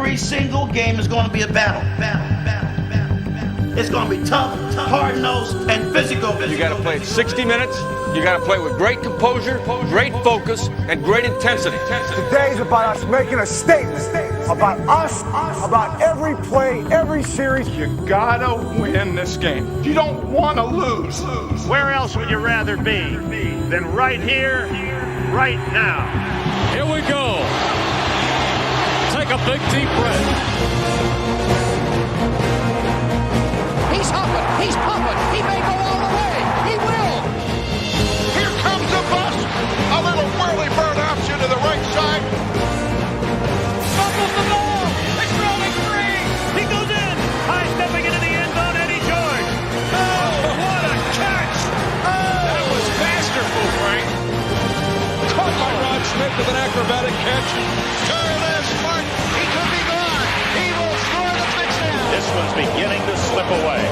Every single game is going to be a battle. It's going to be tough, hard-nosed, and physical. You got to play it 60 minutes. You got to play with great composure, great focus, and great intensity. Today's about us making a statement. About us, about every play, every series. You gotta win this game. You don't want to lose. Where else would you rather be than right here, right now? Here we go. Take a big deep breath. He's humping. He's pumping. He may go all the way. He will. Here comes the bus. A little whirly bird option to the right side. Fumbles the ball. It's rolling free. He goes in. High stepping into the end zone, Eddie George. Oh, what a catch. That was masterful, Frank. Caught by Rod Smith with an acrobatic catch. Careless Martin. He could be gone. He will score the touchdown. This one's beginning to slip away.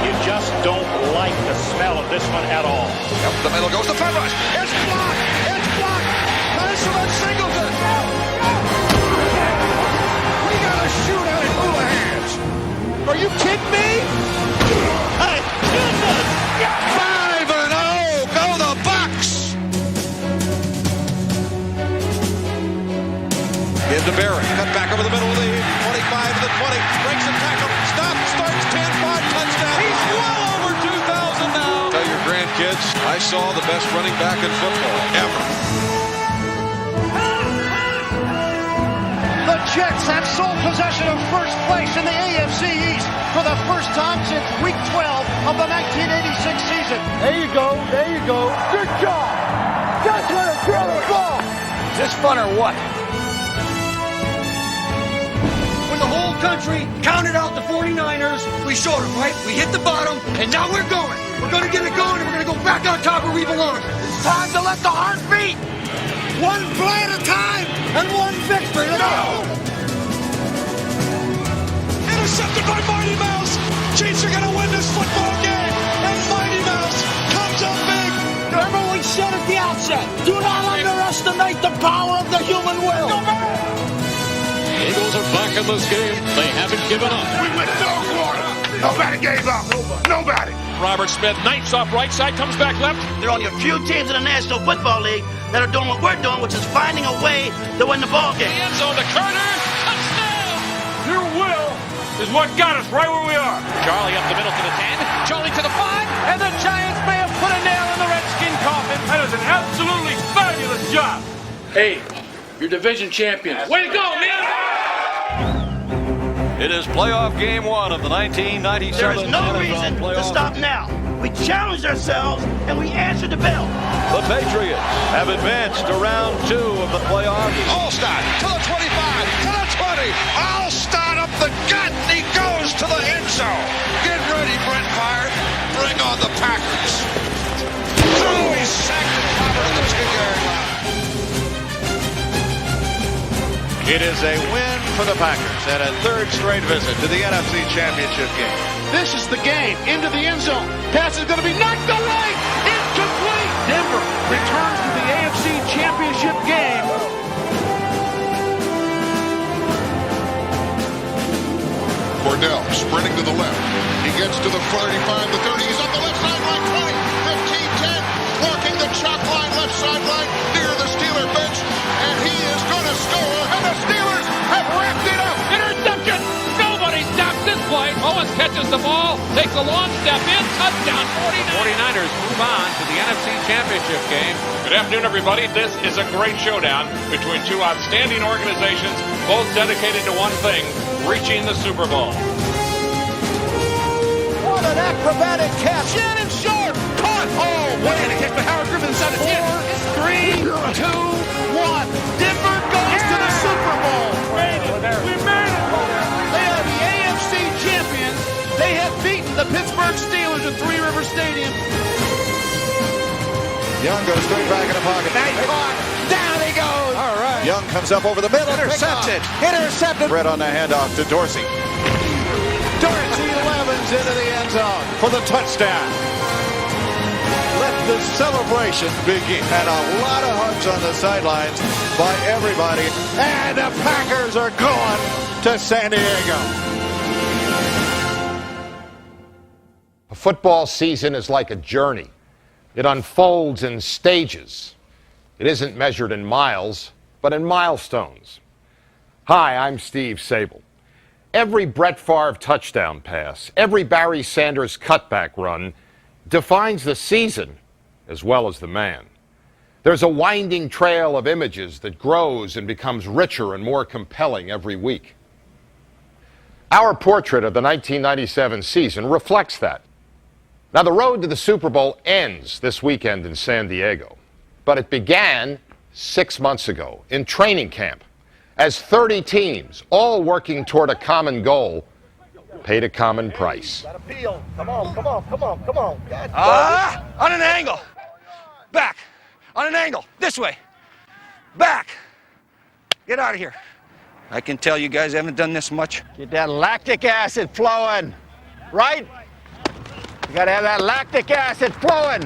You just don't like the smell of this one at all. Up the middle goes the front rush. It's blocked. It's blocked. Mason and Singleton. We got a shootout at Houlihan's. Are you kidding me? Hey, goodness! 5-0. Go the Bucks. Give to Barrett. Cut back over the middle of the 25 to the 20. Breaks a tackle. Stop. Starts 10-5. Touchdown. He's well over 2,000 now. Tell your grandkids, I saw the best running back in football ever. The Jets have sole possession of first place in the AFC East for the first time since Week 12 of the 1986 season. There you go. There you go. Good job. That's what a throw the ball. Is this fun or what? When the whole country counted out the 49ers, we showed them, right? We hit the bottom, and now we're going. We're going to get it going, and we're going to go back on top where we belong. It's time to let the heart beat. One play at a time, and one victory. Let's go. Intercepted by Mighty Mouse. Chiefs are going to win this football game. And Mighty Mouse comes up big. Remember we said at the outset, do not underestimate the power of the human will. Eagles are back in this game. They haven't given up. We went third quarter. Nobody gave up. Nobody. Robert Smith, Knights off right side, comes back left. There are only a few teams in the National Football League that are doing what we're doing, which is finding a way to win the ball game. End zone to Carter. Touchdown. Your will is what got us right where we are. Charlie up the middle to the 10. Charlie to the 5. And the Giants may have put a nail in the Redskin coffin. That is an absolutely fabulous job. Hey, you're division champions. Way to go, man! It is playoff game 1 of the 1997 There is no NFL reason to playoff. stop now. We challenged ourselves, and we answered the bell. The Patriots have advanced to round 2 of the playoffs. Allstott to the 25, to the 20. Allstott up the gut, and he goes to the end zone. Get ready, Brent Favre. Bring on the Packers. Oh, he's sacked and covered at the 2-yard line. It is a win for the Packers and a third straight visit to the NFC Championship game. This is the game into the end zone. Pass is going to be knocked away. Incomplete. Denver returns to the AFC Championship game. Cordell sprinting to the left. He gets to the 35, the 30. He's on the left sideline, 20, 15, 10. Walking the chalk line, left sideline, near the Steeler bench. And he is going to score. And the Steelers have wrapped it up. Interception. Nobody stops this play. Owens catches the ball. Takes a long step in. Touchdown. 49ers move on to the NFC Championship game. Good afternoon, everybody. This is a great showdown between two outstanding organizations, both dedicated to one thing, reaching the Super Bowl. What an acrobatic catch. Shannon Sharp. Caught. Oh, what a kick by Howard Griffin inside the 10. 4, 3, 2, 1. Denver goes to the Super Bowl. We made it! They are the AFC champions. They have beaten the Pittsburgh Steelers at Three River Stadium. Young goes straight back in the pocket. Nice caught. Down he goes. All right. Young comes up over the middle. Intercepted. Intercepted. Brett on the handoff to Dorsey. Dorsey 11's into the end zone for the touchdown. Let the celebration begin. And a lot of hugs on the sidelines by everybody. And the Packers are going to San Diego. A football season is like a journey. It unfolds in stages. It isn't measured in miles, but in milestones. Hi, I'm Steve Sable. Every Brett Favre touchdown pass, every Barry Sanders cutback run defines the season as well as the man. There's a winding trail of images that grows and becomes richer and more compelling every week. Our portrait of the 1997 season reflects that. Now, the road to the Super Bowl ends this weekend in San Diego, but it began 6 months ago in training camp as 30 teams, all working toward a common goal, paid a common price. Come on. On an angle. Back. On an angle. This way. Back. Get out of here. I can tell you guys haven't done this much. Get that lactic acid flowing, right? You gotta have that lactic acid flowing.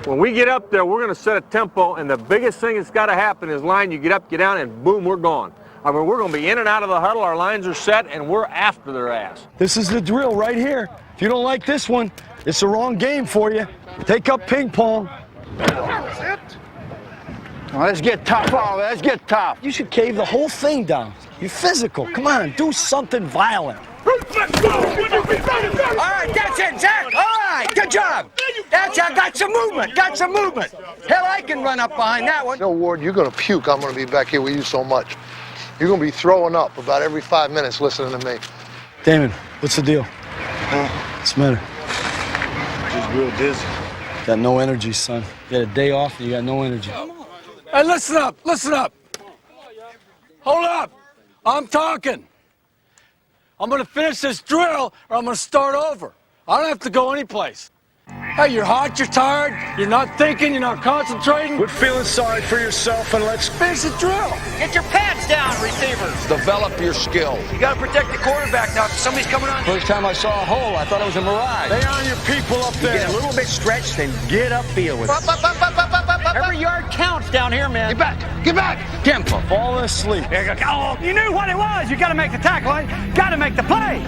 When we get up there, we're going to set a tempo, and the biggest thing that's got to happen is line, you get up, get down, and boom, we're gone. I mean, we're going to be in and out of the huddle, our lines are set, and we're after their ass. This is the drill right here. If you don't like this one, it's the wrong game for you. Take up ping pong. Let's get tough. Let's get tough. You should cave the whole thing down. You're physical. Come on, do something violent. All right, that's it, Zach. All right, good job. That's it. Got some movement. Hell, I can run up behind that one. No, Ward, you're going to puke. I'm going to be back here with you so much. You're going to be throwing up about every 5 minutes listening to me. Damon, what's the deal? What's the matter? Just real dizzy. Got no energy, son. You got a day off and you got no energy. Hey, listen up. Hold up. I'm talking. I'm going to finish this drill or I'm going to start over. I don't have to go anyplace. Hey, you're hot, you're tired, you're not thinking, you're not concentrating. Quit feeling sorry for yourself and let's Finish the drill. Get your pads down, receivers. Develop your skills. You got to protect the quarterback now. Somebody's coming on. First time I saw a hole, I thought it was a mirage. They are your people up there. Get a little bit stretched and get upfield with it. Every yard counts down here, man. Get back. Tempo. Fall asleep. Oh, you knew what it was. You got to make the tackle. Got to make the play.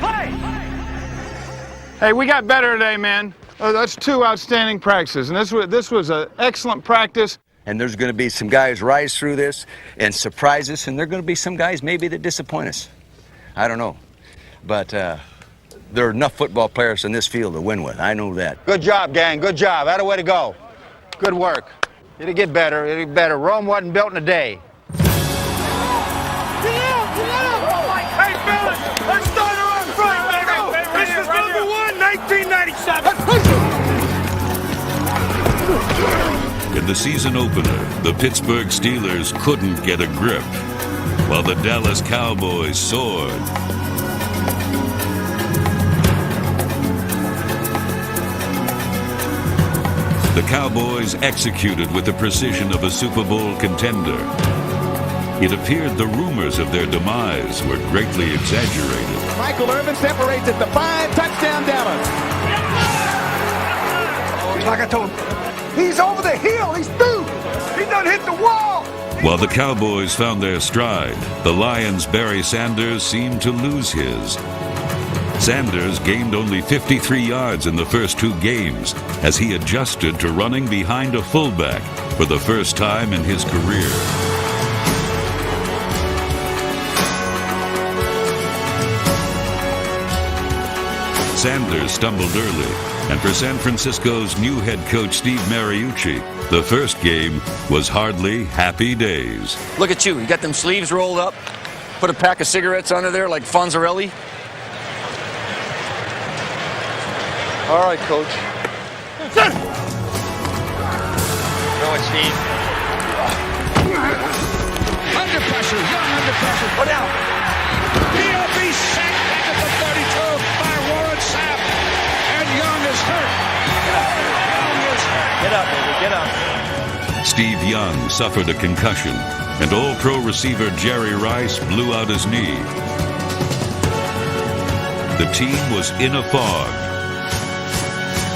Hey, we got better today, man. That's 2 outstanding practices, and this was an excellent practice. And there's going to be some guys rise through this and surprise us, and there are going to be some guys maybe that disappoint us. I don't know. But there are enough football players in this field to win with. I know that. Good job, gang. Good job. That's a way to go. Good work. It'll get better. Rome wasn't built in a day. Hey, fellas, let's start her on front, baby. This is number 1, 1997. In the season opener, the Pittsburgh Steelers couldn't get a grip, while the Dallas Cowboys soared. The Cowboys executed with the precision of a Super Bowl contender. It appeared the rumors of their demise were greatly exaggerated. Michael Irvin separates at the 5, touchdown Dallas. Like I told him, he's over the hill, he's through. He done hit the wall. While the Cowboys found their stride, the Lions' Barry Sanders seemed to lose his. Sanders gained only 53 yards in the first 2 games as he adjusted to running behind a fullback for the first time in his career. Sanders stumbled early, and for San Francisco's new head coach Steve Mariucci, the first game was hardly happy days. Look at you. You got them sleeves rolled up. Put a pack of cigarettes under there like Fonzarelli. All right, Coach. Go it, Steve. Under pressure, Young under pressure. Go down. POB sacked back at the 32 by Warren Sapp. And Young is hurt. Get up, baby. Get up. Steve Young suffered a concussion, and All-Pro receiver Jerry Rice blew out his knee. The team was in a fog.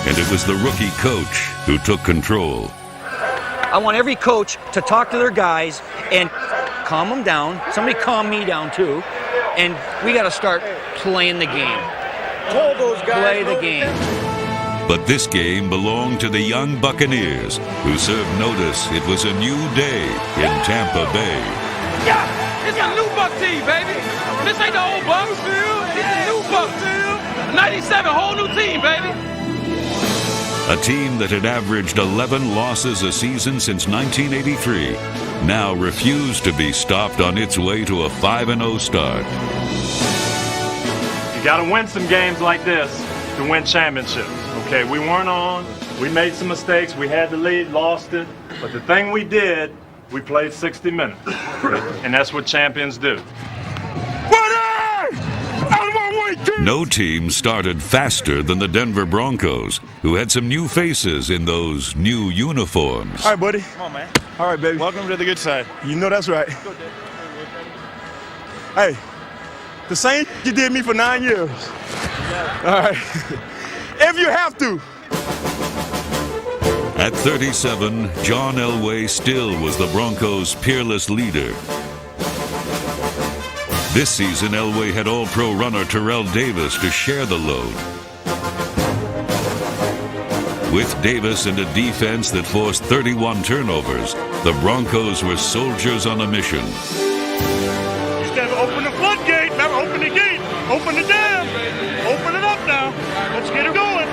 and it was the rookie coach who took control. I want every coach to talk to their guys and calm them down. Somebody calm me down too. And we got to start playing the game. Told those guys. Play the game. But this game belonged to the young Buccaneers, who served notice it was a new day in Tampa Bay. Yeah, it's a new Buck team, baby. This ain't the old Bucks. It's a new Buck team. 97, whole new team, baby. A team that had averaged 11 losses a season since 1983 now refused to be stopped on its way to a 5-0 start. You got to win some games like this to win championships. Okay, we weren't on. We made some mistakes. We had the lead, lost it. But the thing we did, we played 60 minutes. And that's what champions do. No team started faster than the Denver Broncos, who had some new faces in those new uniforms. All right, buddy. Come on, man. All right, baby. Welcome to the good side. You know that's right. Hey, the same you did me for 9 years. All right. If you have to. At 37, John Elway still was the Broncos' peerless leader. This season, Elway had All-Pro runner Terrell Davis to share the load. With Davis and a defense that forced 31 turnovers, the Broncos were soldiers on a mission. You gotta open the floodgate, never open the gate. Open the dam. Open it up now. Let's get it going.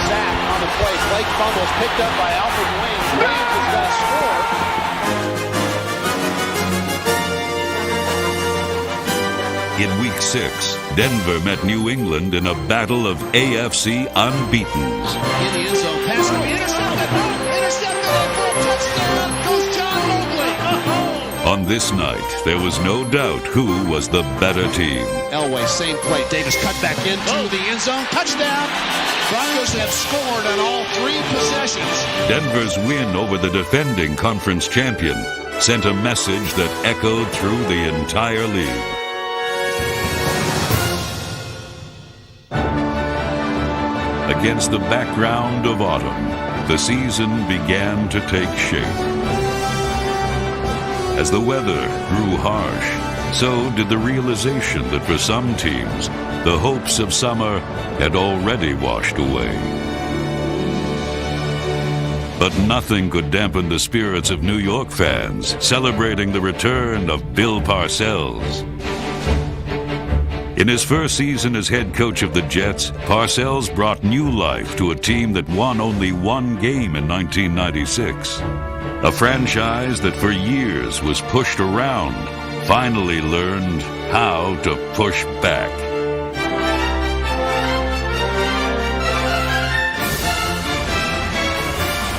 Sack on the play. Blake fumbles picked up by Alfred Wayne. Williams is going to score. In Week 6, Denver met New England in a battle of AFC unbeatens. In the end zone, pass intercepted. Intercepted for a touchdown. Goes John Mobley. On this night, there was no doubt who was the better team. Elway, same play. Davis cut back into the end zone. Touchdown. Broncos have scored on all 3 possessions. Denver's win over the defending conference champion sent a message that echoed through the entire league. Against the background of autumn, the season began to take shape. As the weather grew harsh, so did the realization that for some teams, the hopes of summer had already washed away. But nothing could dampen the spirits of New York fans celebrating the return of Bill Parcells. In his first season as head coach of the Jets, Parcells brought new life to a team that won only 1 game in 1996. A franchise that for years was pushed around finally learned how to push back.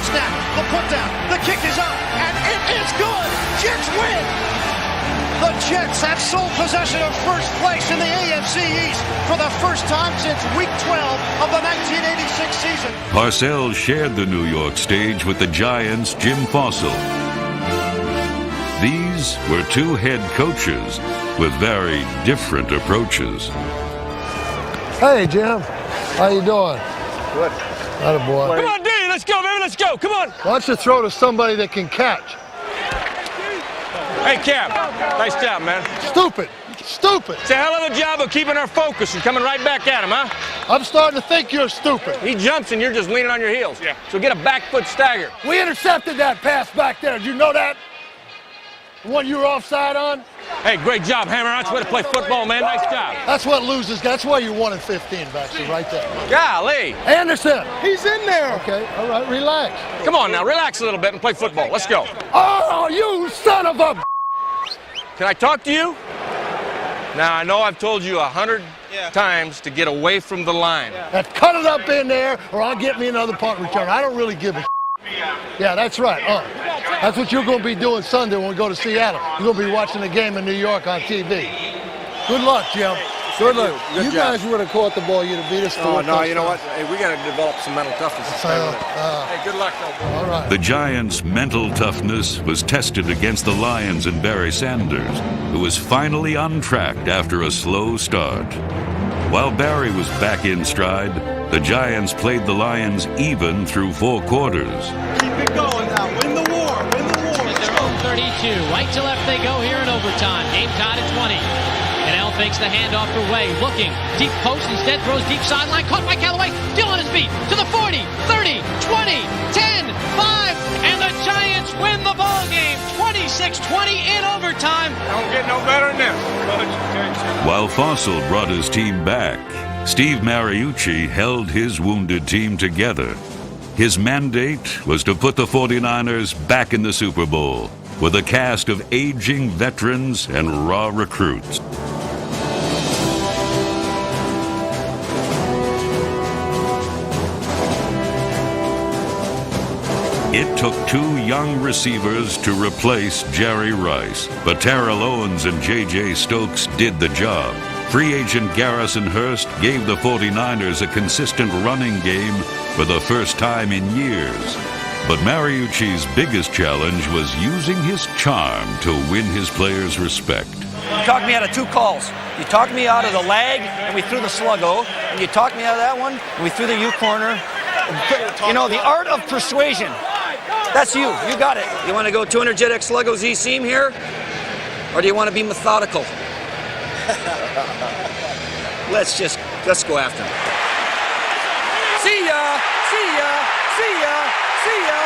Snap, the put down, the kick is up, and it is good. Jets win. The Jets have sole possession of first place in the AFC East for the first time since Week 12 of the 1986 season. Parcells shared the New York stage with the Giants' Jim Fossil. These were 2 head coaches with very different approaches. Hey, Jim. How you doing? Good. Attaboy. Come on, D, let's go, baby, let's go. Come on. Why don't you throw to somebody that can catch? Hey, Cap, nice job, man. Stupid. Stupid. It's a hell of a job of keeping our focus and coming right back at him, huh? I'm starting to think you're stupid. He jumps and you're just leaning on your heels. Yeah. So get a back foot stagger. We intercepted that pass back there. Did you know that? The one you were offside on? Hey, great job, Hammer. That's the way to play football, man. Nice job. That's what losers. That's why you're 1-15, Baxter, right there. Golly. Anderson. He's in there. Okay, all right, relax. Come on now, relax a little bit and play football. Let's go. Oh, you son of a... Can I talk to you? Now, I know I've told you 100 times to get away from the line. Now, cut it up in there, or I'll get me another punt return. I don't really give a Yeah, that's right. That's what you're going to be doing Sunday when we go to Seattle. You're going to be watching the game in New York on TV. Good luck, Jim. Good luck. You guys would have caught the ball. You'd have beat us. Oh, no, you know what? Hey, we got to develop some mental toughness. Hey, good luck, though. All right. The Giants' mental toughness was tested against the Lions and Barry Sanders, who was finally untracked after a slow start. While Barry was back in stride, the Giants played the Lions even through 4 quarters. Keep it going now. Win the war. Win the war. At their own 32. Right to left they go here in overtime. Game tied at 20. And L fakes the handoff for Way. Looking. Deep post. Instead throws deep sideline. Caught by Callaway. Still on his feet. To the 40, 30, 20, 10, 5. And the Giants win the ball game. 26-20 in overtime. Don't get no better than this. While Fossil brought his team back, Steve Mariucci held his wounded team together. His mandate was to put the 49ers back in the Super Bowl with a cast of aging veterans and raw recruits. It took 2 young receivers to replace Jerry Rice, but Terrell Owens and J.J. Stokes did the job. Free agent Garrison Hurst gave the 49ers a consistent running game for the first time in years. But Mariucci's biggest challenge was using his charm to win his players' respect. You talked me out of 2 calls. You talked me out of the lag, and we threw the sluggo. And you talked me out of that one, and we threw the U corner. You know, the art of persuasion. That's you. You got it. You want to go 200 JetX sluggo Z seam here? Or do you want to be methodical? Let's go after him. See ya! See ya! See ya! See ya!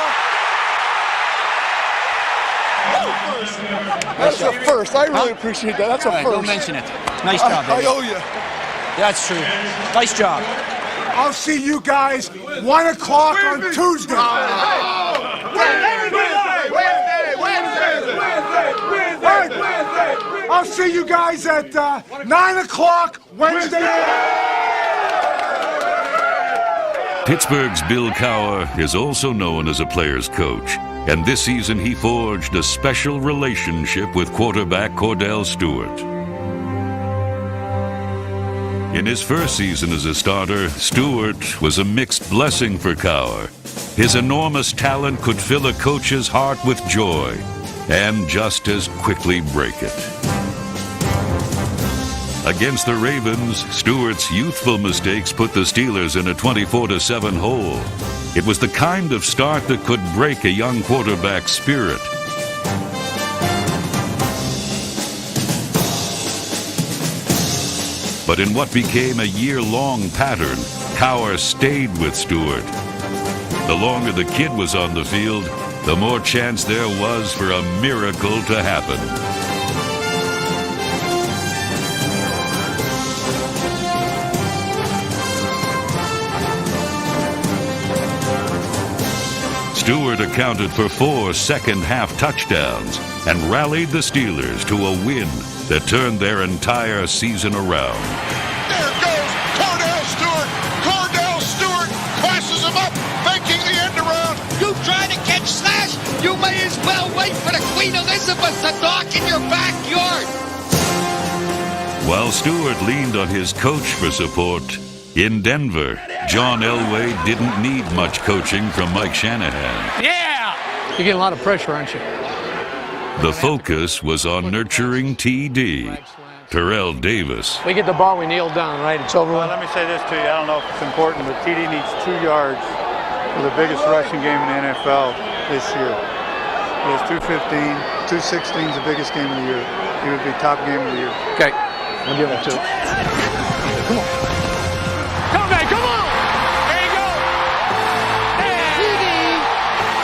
That's a first. I really appreciate that. That's a first. Don't mention it. Nice job, baby. I owe you. That's true. Nice job. I'll see you guys 1 o'clock on Tuesday. I'll see you guys at 9 o'clock Wednesday. Pittsburgh's Bill Cowher is also known as a player's coach, and this season he forged a special relationship with quarterback Cordell Stewart. In his first season as a starter, Stewart was a mixed blessing for Cowher. His enormous talent could fill a coach's heart with joy and just as quickly break it. Against the Ravens, Stewart's youthful mistakes put the Steelers in a 24-7 hole. It was the kind of start that could break a young quarterback's spirit. But in what became a year-long pattern, Cowher stayed with Stewart. The longer the kid was on the field, the more chance there was for a miracle to happen. Stewart accounted for 4 second-half touchdowns and rallied the Steelers to a win that turned their entire season around. There goes Cordell Stewart. Cordell Stewart passes him up, making the end around. You try to catch Slash, you may as well wait for the Queen Elizabeth to dock in your backyard. While Stewart leaned on his coach for support, in Denver, John Elway didn't need much coaching from Mike Shanahan. Yeah! You're getting a lot of pressure, aren't you? The focus was on nurturing TD, Terrell Davis. We get the ball, we kneel down, right? It's over. Well, let me say this to you. I don't know if it's important, but TD needs 2 yards for the biggest rushing game in the NFL this year. He has 215, 216 is the biggest game of the year. He would be top game of the year. Okay, I'll give it to him. Come on. Come back, come on! There you go! TD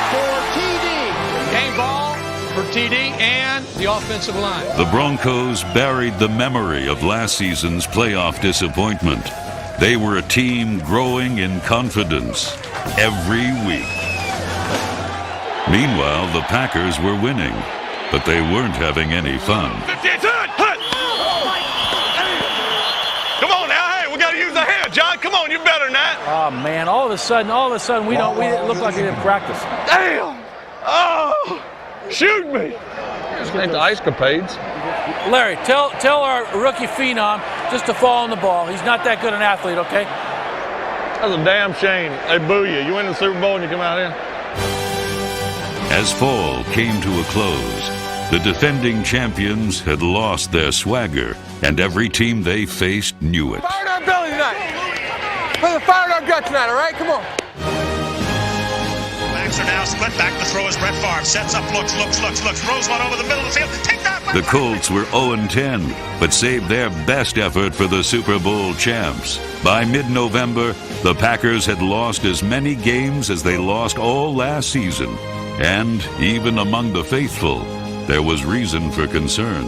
for TD. Game ball for TD and the offensive line. The Broncos buried the memory of last season's playoff disappointment. They were a team growing in confidence every week. Meanwhile, the Packers were winning, but they weren't having any fun. Come on now, hey, we got to use the hand, John. Come on, you're better than that. Oh man! All of a sudden, we didn't look like we didn't practice. Damn! Oh, shoot me! This ain't the ice capades. Larry, tell our rookie phenom just to fall on the ball. He's not that good an athlete, okay? That's a damn shame. They boo you. You win the Super Bowl and you come out here. As fall came to a close, The defending champions had lost their swagger, and every team they faced knew it. Fire our belly tonight. Put the fire in our gut tonight, all right? Come on. Backs are now split. Back to throw is Brett Favre. Sets up, looks. Throws one over the middle of the field. Take that. The Colts were 0-10, but saved their best effort for the Super Bowl champs. By mid-November, the Packers had lost as many games as they lost all last season. And even among the faithful, there was reason for concern.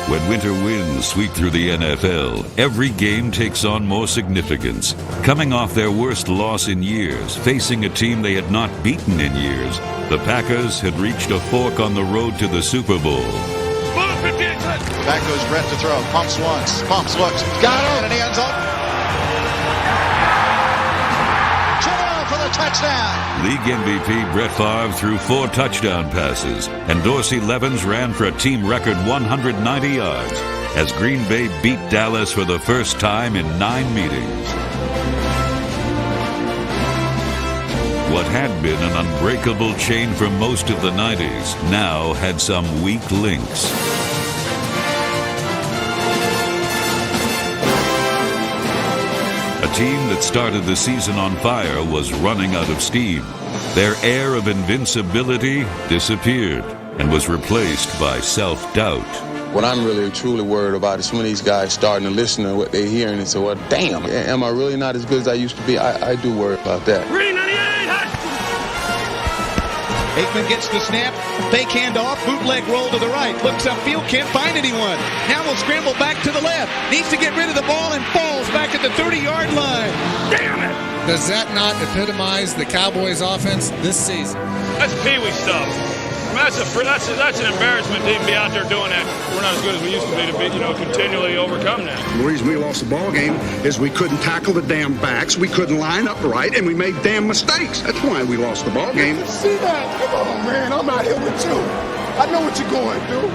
When winter winds sweep through the NFL, every game takes on more significance. Coming off their worst loss in years, facing a team they had not beaten in years, the Packers had reached a fork on the road to the Super Bowl. Back goes Brett to throw. Pumps once. Pumps, looks. Got it. And he ends up. For the touchdown. League MVP Brett Favre threw 4 touchdown passes, and Dorsey Levens ran for a team record 190 yards as Green Bay beat Dallas for the first time in 9 meetings. What had been an unbreakable chain for most of the 90s now had some weak links. A team that started the season on fire was running out of steam. Their air of invincibility disappeared and was replaced by self-doubt. What I'm really truly worried about is when these guys starting to listen to what they're hearing and say, well, damn, am I really not as good as I used to be? I do worry about that. Aikman gets the snap, fake handoff, bootleg roll to the right, looks upfield, can't find anyone. Now will scramble back to the left, needs to get rid of the ball and falls back at the 30-yard line. Damn it! Does that not epitomize the Cowboys' offense this season? That's Pee-wee stuff. I mean, that's an embarrassment to even be out there doing that. We're not as good as we used to be, continually overcome that. The reason we lost the ball game is we couldn't tackle the damn backs, we couldn't line up right, and we made damn mistakes. That's why we lost the ball game. See that? Come on, man. I'm out here with you. I know what you're going through.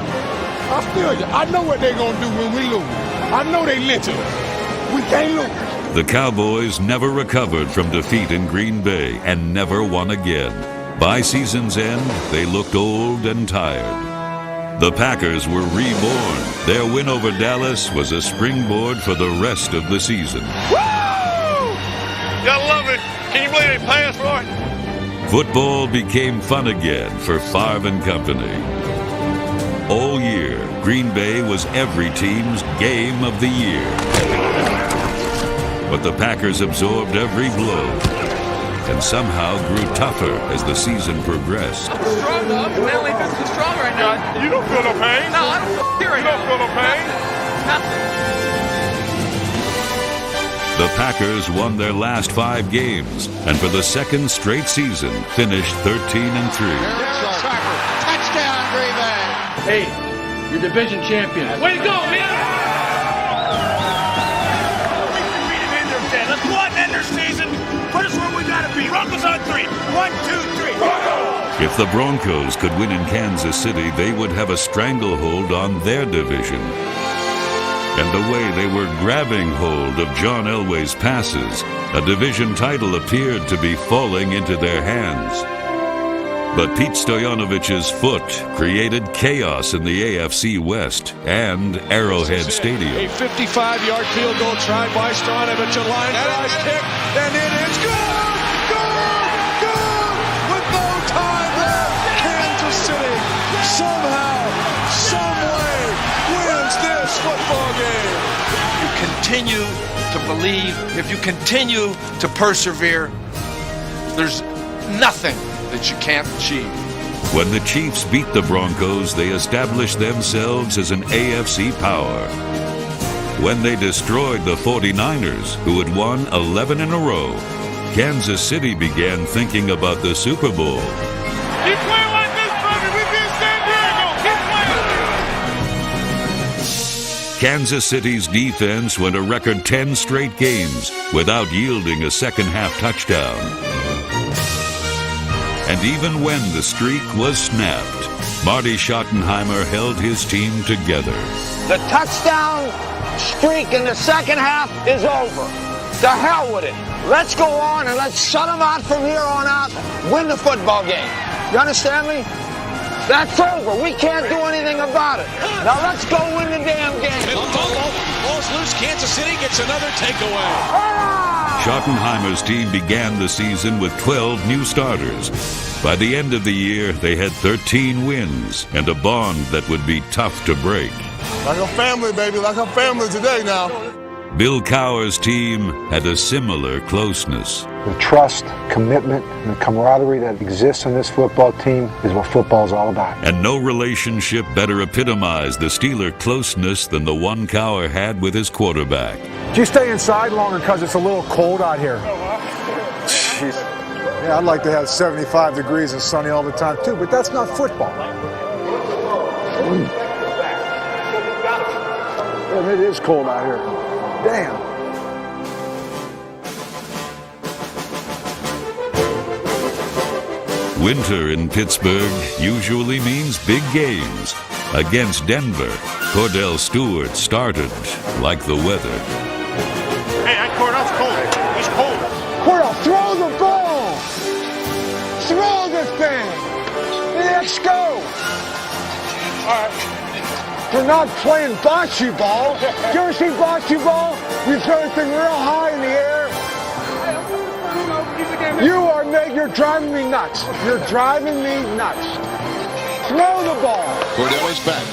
I feel you. I know what they're going to do when we lose. I know they lynching us. We can't lose. The Cowboys never recovered from defeat in Green Bay and never won again. By season's end, they looked old and tired. The Packers were reborn. Their win over Dallas was a springboard for the rest of the season. Woo! Gotta love it. Can you believe they passed for it? Football became fun again for Favre and company. All year, Green Bay was every team's game of the year. But the Packers absorbed every blow and somehow grew tougher as the season progressed. I'm strong, dog. The manly fist is strong right now. You don't feel no pain? No, I don't hear it. You don't feel no pain? Nothing. The Packers won their last 5 games, and for the second straight season, finished 13-3. Touchdown, Green Bay. Hey, you're division champions. Way to go, man! Let's go out and end their season. Put us where we gotta be. Broncos on 3. 1, 2, 3. Broncos! If the Broncos could win in Kansas City, they would have a stranglehold on their division. And the way they were grabbing hold of John Elway's passes, a division title appeared to be falling into their hands. But Pete Stoyanovic's foot created chaos in the AFC West and Arrowhead Stadium. A 55-yard field goal tried by Stoyanovich, a line drive kick, and it is good! Good! With no time left, Kansas City somehow, someway wins this football game. You continue to believe, if you continue to persevere, there's nothing that you can't achieve. When the Chiefs beat the Broncos, they established themselves as an AFC power. When they destroyed the 49ers, who had won 11 in a row, Kansas City began thinking about the Super Bowl. Keep playing like this, baby. We beat San Diego. Keep playing. Kansas City's defense went a record 10 straight games without yielding a second-half touchdown. And even when the streak was snapped, Marty Schottenheimer held his team together. The touchdown streak in the second half is over. To hell with it. Let's go on and let's shut them out from here on out. Win the football game. You understand me? That's over. We can't do anything about it. Now let's go win the damn game. Ball's loose. Kansas City gets another takeaway. Schottenheimer's team began the season with 12 new starters. By the end of the year, they had 13 wins and a bond that would be tough to break. Like a family, baby. Like a family today now. Bill Cowher's team had a similar closeness. The trust, commitment, and the camaraderie that exists on this football team is what football's all about. And no relationship better epitomized the Steeler closeness than the one Cowher had with his quarterback. Do you stay inside longer because it's a little cold out here? Jeez. Yeah, I'd like to have 75 degrees and sunny all the time too, but that's not football. Damn, it is cold out here. Damn. Winter in Pittsburgh usually means big games. Against Denver, Cordell Stewart started like the weather. Hey, Cordell's cold. He's cold. Cordell, throw the ball! Throw the thing! Let's go! All right. We're not playing bocce ball. You ever see bocce ball? You throw the thing real high in the air. You're driving me nuts. You're driving me nuts. Throw the ball. Cordell is back.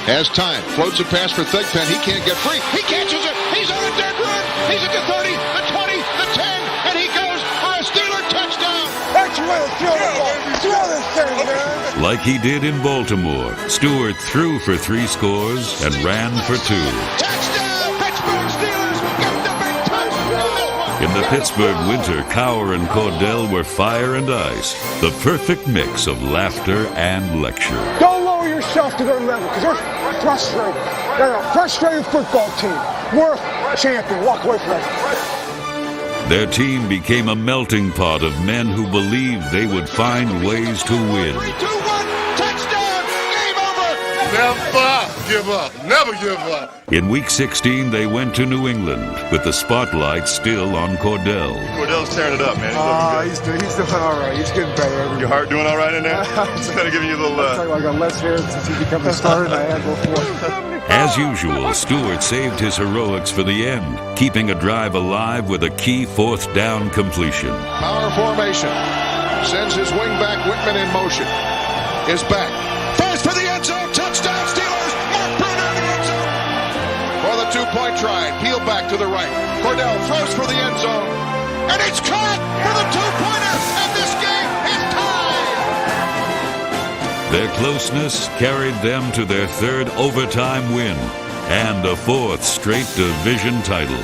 Has time. Floats a pass for Thigpen. He can't get free. He catches it. He's on a dead run. He's at the 30, the 20, the 10, and he goes for a Steeler touchdown. That's where throw the ball. Throw this thing, man. Like he did in Baltimore, Stewart threw for 3 scores and ran for 2. Touchdown! Pittsburgh Steelers get the big touchdown. In the Pittsburgh winter, Cowher and Cordell were fire and ice, the perfect mix of laughter and lecture. Don't lower yourself to their level because they're frustrated. They're a frustrated football team. We're a champion. Walk away from that. Their team became a melting pot of men who believed they would find ways to win. 3, 2, 1, touchdown! Game over! Never give up. Never give up. In Week 16, they went to New England with the spotlight still on Cordell. Cordell's tearing it up, man. He's doing all right. He's getting better. Your heart doing all right in there? Just kind of giving you a little... I got less hair since he became a starter than I had before. As usual, Stewart saved his heroics for the end, keeping a drive alive with a key 4th down completion. Power formation. Sends his wing back. Whitman in motion. Is back. First for the end zone. Touchdown Steelers. Mark Bruner in the end zone. For the 2-point try. Peel back to the right. Cordell throws for the end zone. And it's caught for the 2-pointer. And this game is tied. Their closeness carried them to their 3rd overtime win and a 4th straight division title.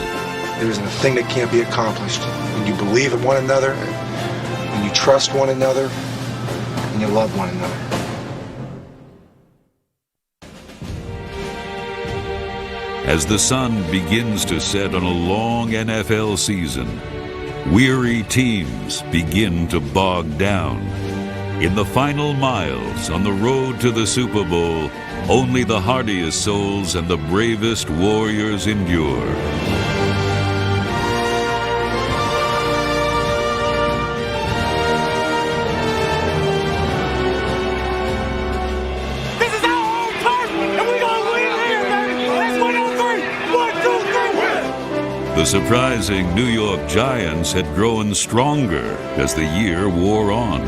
There isn't a thing that can't be accomplished when you believe in one another, when you trust one another, and you love one another. As the sun begins to set on a long NFL season, weary teams begin to bog down. In the final miles on the road to the Super Bowl, only the hardiest souls and the bravest warriors endure. This is our home turf, and we're going to win here, baby. It's 1-3. 1, 2, 3, win. The surprising New York Giants had grown stronger as the year wore on.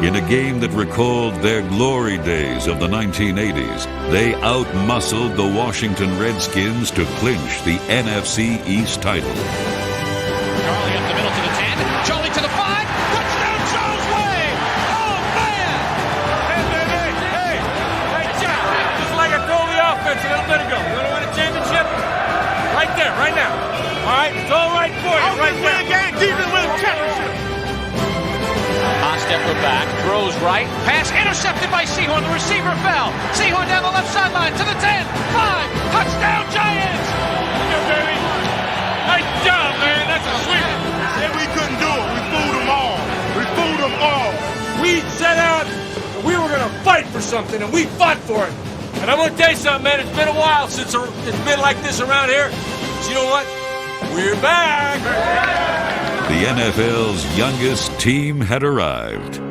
In a game that recalled their glory days of the 1980s, they outmuscled the Washington Redskins to clinch the NFC East title. Charlie up the middle to the 10. Charlie to the 5. Touchdown, Charles Way! Oh, man! Hey, just like I told the offense a little bit ago, you want to win a championship? Right there, right now. All right, it's all right for you, right there. Win a game, keep it with a championship. Stepper back, throws right, pass intercepted by Sehorn. The receiver fell. Sehorn down the left sideline to the 10, 5, touchdown Giants! Yeah, baby. Nice job, man. That's a sweep. And we couldn't do it. We fooled them all. We set out and we were going to fight for something, and we fought for it. And I'm going to tell you something, man. It's been a while since it's been like this around here. But you know what? We're back! The NFL's youngest team had arrived.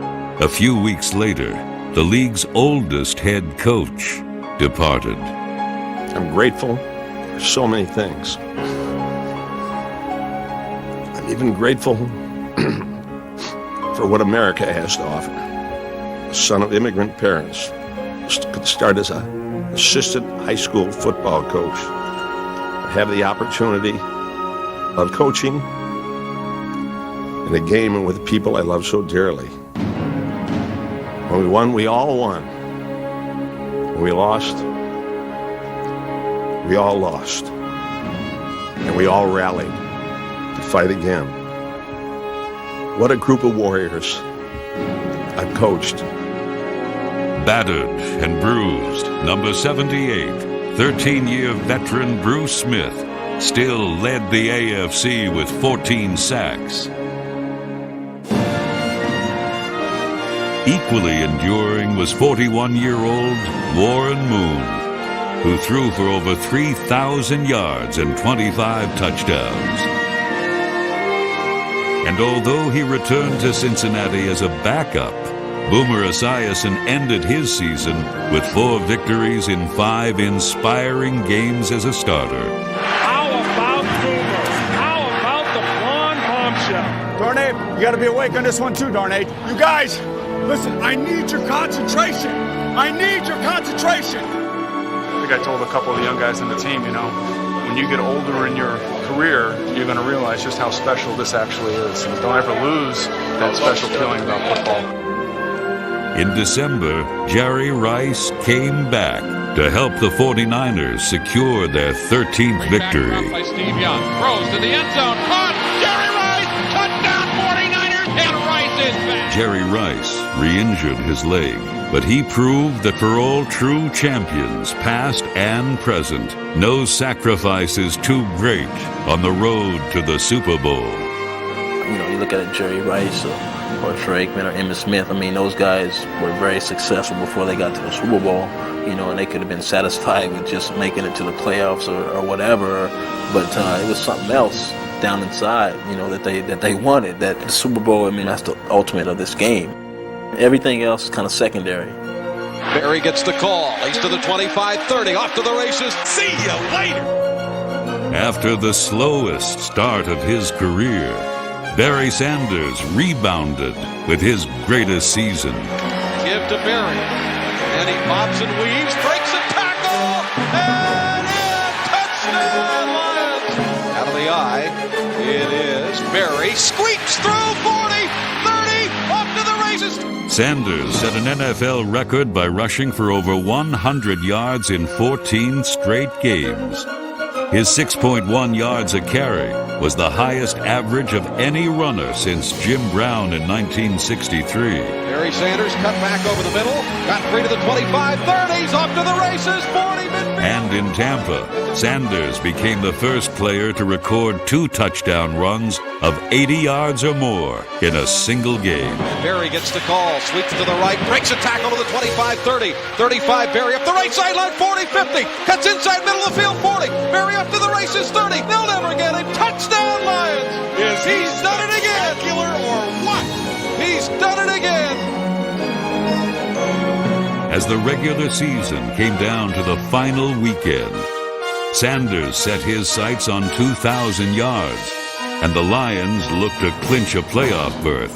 A few weeks later, the league's oldest head coach departed. I'm grateful for so many things. I'm even grateful for what America has to offer. A son of immigrant parents, could start as an assistant high school football coach, have the opportunity of coaching in a game and with people I love so dearly. When we won, we all won. When we lost, we all lost. And we all rallied to fight again. What a group of warriors I've coached. Battered and bruised, number 78, 13-year veteran Bruce Smith still led the AFC with 14 sacks. Equally enduring was 41-year-old Warren Moon, who threw for over 3,000 yards and 25 touchdowns. And although he returned to Cincinnati as a backup, Boomer Esiason ended his season with 4 victories in 5 inspiring games as a starter. How about Boomer? How about the blonde bombshell? Darnay, you got to be awake on this one too, Darnay. You guys, listen, I need your concentration. I need your concentration. I think I told a couple of the young guys on the team, when you get older in your career, you're going to realize just how special this actually is. And don't ever lose that special feeling about football. In December, Jerry Rice came back to help the 49ers secure their 13th victory. Back by Steve Young. Throws to the end zone. Caught! Jerry Rice! Touchdown 49ers! And Rice is back! Jerry Rice re-injured his leg, but he proved that for all true champions, past and present, no sacrifice is too great on the road to the Super Bowl. You look at Jerry Rice or Troy Aikman or Emmitt Smith. Those guys were very successful before they got to the Super Bowl, and they could have been satisfied with just making it to the playoffs or whatever. But it was something else down inside, that they wanted. That the Super Bowl, that's the ultimate of this game. Everything else is kind of secondary. Barry gets the call. He's to the 25-30, off to the races. See you later. After the slowest start of his career, Barry Sanders rebounded with his greatest season. Give to Barry. And he pops and weaves, breaks a tackle, and touchdown Lions! Out of the eye, it is Barry. Squeaks through 40, 30, off to the races. Sanders set an NFL record by rushing for over 100 yards in 14 straight games. His 6.1 yards a carry was the highest average of any runner since Jim Brown in 1963. Barry Sanders cut back over the middle, got free to the 25-30s, off to the races, 40 midfield. And in Tampa, Sanders became the first player to record 2 touchdown runs of 80 yards or more in a single game. Barry gets the call, sweeps to the right, breaks a tackle to the 25-30, 35, Barry up the right sideline, 40-50, cuts inside middle of the field, 40, Barry up to the races, 30, they'll never get him, touchdown Lions! He's done it again! Or what? He's done it again! As the regular season came down to the final weekend, Sanders set his sights on 2,000 yards, and the Lions looked to clinch a playoff berth.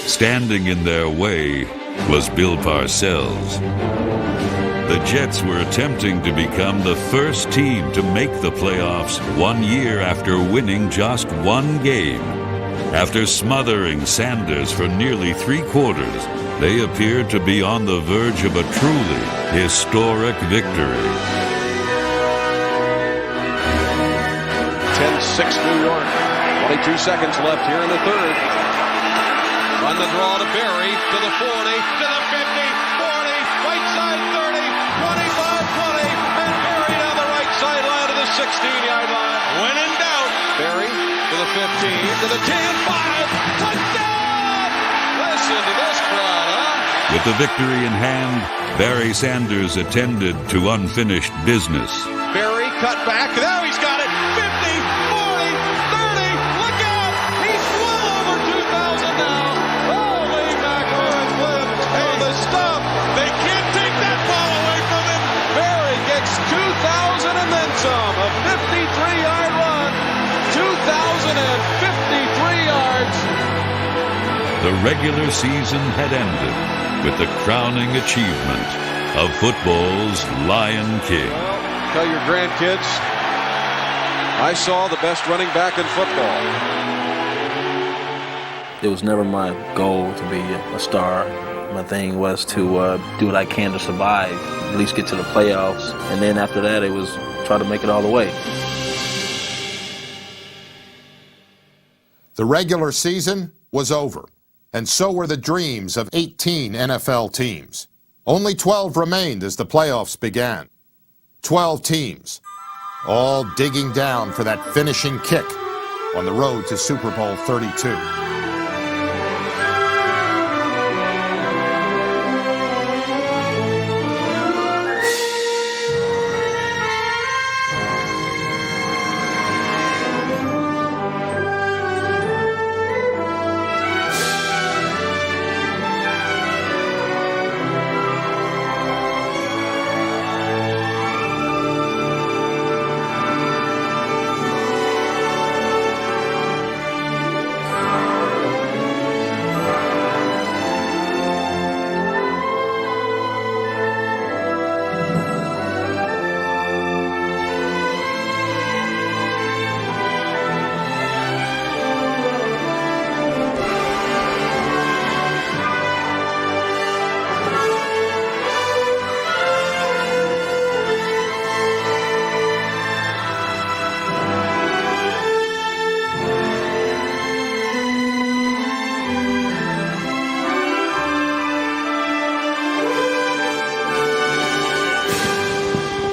Standing in their way was Bill Parcells. The Jets were attempting to become the first team to make the playoffs 1 year after winning just 1 game. After smothering Sanders for nearly 3 quarters, they appeared to be on the verge of a truly historic victory. 10-6 New York. 22 seconds left here in the third. Run the draw to Barry, to the 40, to the 50, 40, right side 30, 25-20, and Barry down the right sideline to the 16-yard line. When in doubt, Barry to the 15, to the 10, 5, touchdown! Listen to this crowd, huh? With the victory in hand, Barry Sanders attended to unfinished business. Barry cut back, now he's got it, 50, 40, 30, yards. The regular season had ended with the crowning achievement of football's Lion King. Tell your grandkids, I saw the best running back in football. It was never my goal to be a star. My thing was to do what I can to survive, at least get to the playoffs. And then after that, it was try to make it all the way. The regular season was over, and so were the dreams of 18 NFL teams. Only 12 remained as the playoffs began. 12 teams, all digging down for that finishing kick on the road to Super Bowl 32.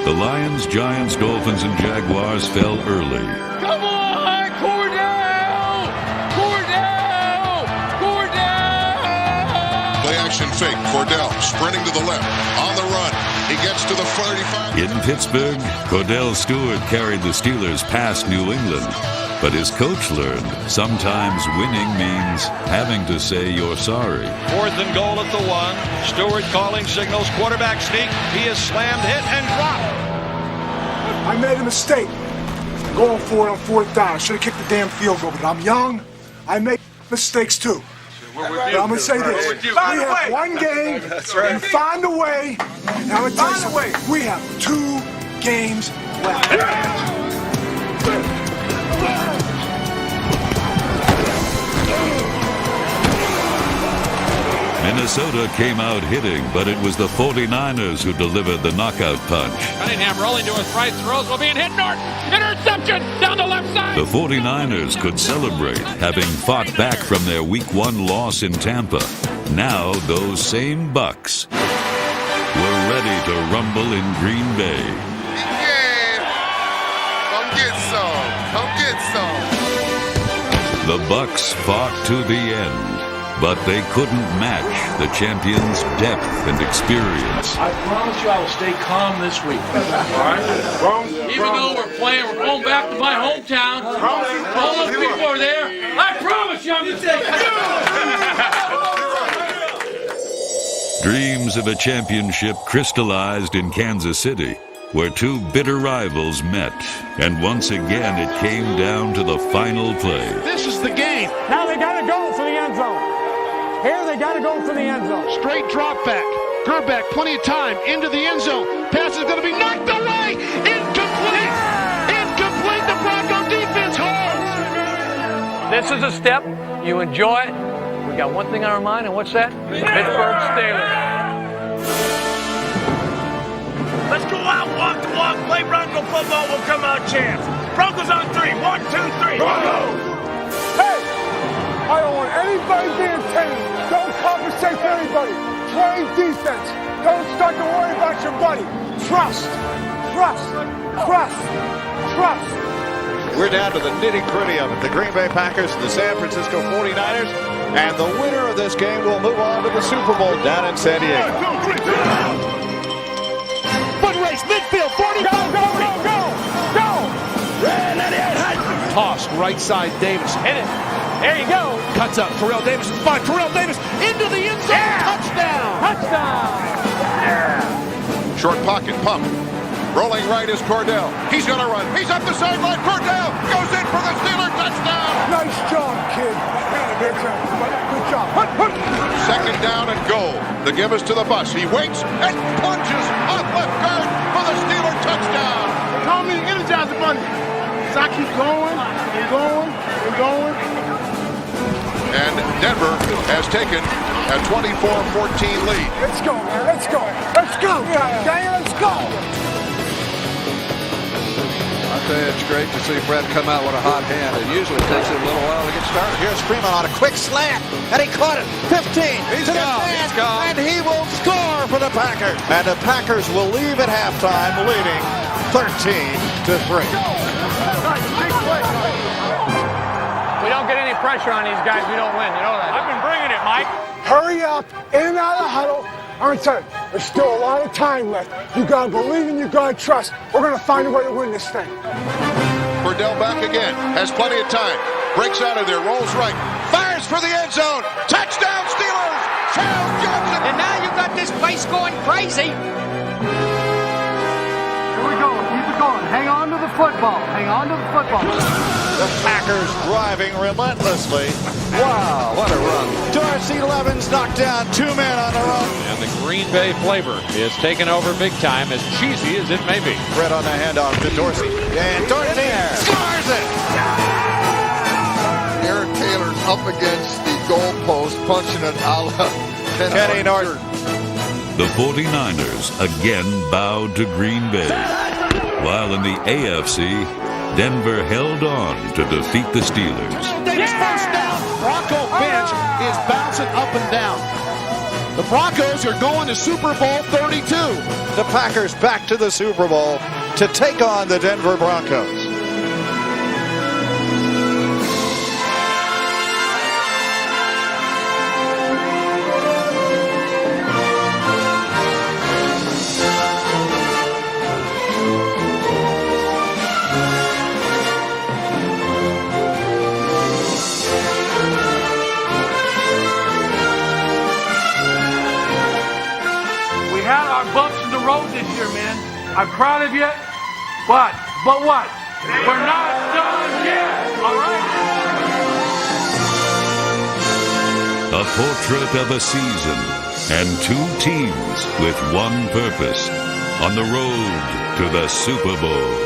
The Lions, Giants, Dolphins, and Jaguars fell early. Come on, Cordell! Cordell! Cordell! Play action fake. Cordell sprinting to the left. On the run. He gets to the 35. In Pittsburgh, Cordell Stewart carried the Steelers past New England. But his coach learned sometimes winning means having to say you're sorry. 4th and goal at the 1. Stewart calling signals. Quarterback sneak. He is slammed, hit, and dropped. I made a mistake going for it on 4th down. I should have kicked the damn field goal, but I'm young. I make mistakes too. But I'm going to say this. We have one game. And find a way. Now, I'm going to tell you something. We have 2 games left. Minnesota came out hitting, but it was the 49ers who delivered the knockout punch. Cunningham rolling to his right, throws while being hit. Norton, interception down the left side. The 49ers could celebrate, having fought back from their Week 1 loss in Tampa. Now those same Bucks were ready to rumble in Green Bay. Yeah! Come get some! Come get some! The Bucks fought to the end, but they couldn't match the champions' depth and experience. I promise you I will stay calm this week. All right? Even though we're playing, we're going back to my hometown. All those people are there. I promise you I'm going to stay calm. Dreams of a championship crystallized in Kansas City, where 2 bitter rivals met, and once again it came down to the final play. This is the game. Now they got to go for the end zone. Here they got to go for the end zone. Straight drop back. Gerbeck, plenty of time. Into the end zone. Pass is going to be knocked away. Incomplete. Incomplete. The Bronco defense holds. This is a step. You enjoy it. We got one thing on our mind, and what's that? The Pittsburgh Steelers. Let's go out, walk the walk, play Bronco football, we'll come out champs. Broncos on 3. 1, 2, 3. Broncos! Hey! I don't want anybody being tamed. Don't compensate for anybody. Play defense. Don't start to worry about your buddy. Trust. Trust. Trust. Trust. We're down to the nitty-gritty of it. The Green Bay Packers and the San Francisco 49ers. And the winner of this game will move on to the Super Bowl down in San Diego. 1, 2, 3, foot race, midfield, 40. Go, go, go, go. Go. Tossed right side, Davis. Hit it. There you go. Cuts up. Terrell Davis is fine. Terrell Davis into the end zone. Yeah. Touchdown. Touchdown. Short pocket, pump. Rolling right is Cordell. He's going to run. He's up the sideline. Cordell goes in for the Steelers touchdown. Good job. Second down and goal. The give is to the bus. He waits and punches off left guard for the Steeler touchdown. Call me the Energizer Bunny. So I keep going and going and going. And Denver has taken a 24-14 lead. Let's go, man. Let's go. Let's go. Yeah, let's go. I'll tell you, it's great to see Brett come out with a hot hand. It usually takes him a little while to get started. Here's Freeman on a quick slant, and he caught it. 15 He's to the gone. 10, He's gone. and he will score for the Packers. And the Packers will leave at halftime, leading 13-3. We don't get any pressure on these guys, we don't win. You know that. I've been bringing it, Mike. Hurry up, in and out of the huddle. I'm going to tell you, there's still a lot of time left. You got to believe and you got to trust. We're going to find a way to win this thing. Cordell back again. Has plenty of time. Breaks out of there. Rolls right. Fires for the end zone. Touchdown Steelers. Charles Johnson. And now you got this place going crazy. Here we go. Keep it going. Hang on to the football. Hang on to the football. The Packers driving relentlessly. Wow, what a run. Dorsey Levens knocked down 2 men on the run. And the Green Bay flavor is taken over big time, as cheesy as it may be. Brett on the handoff to Dorsey. And Dorsey scores it! Aaron Taylor's up against the goalpost, punching it a la Kenny Norton. The 49ers again bowed to Green Bay, while in the AFC, Denver held on to defeat the Steelers. Davis first down. Bronco bench is bouncing up and down. The Broncos are going to Super Bowl 32. The Packers back to the Super Bowl to take on the Denver Broncos. Bumps in the road this year, man. I'm proud of you, but what? We're not done yet, all right? A portrait of a season and 2 teams with one purpose on the road to the Super Bowl.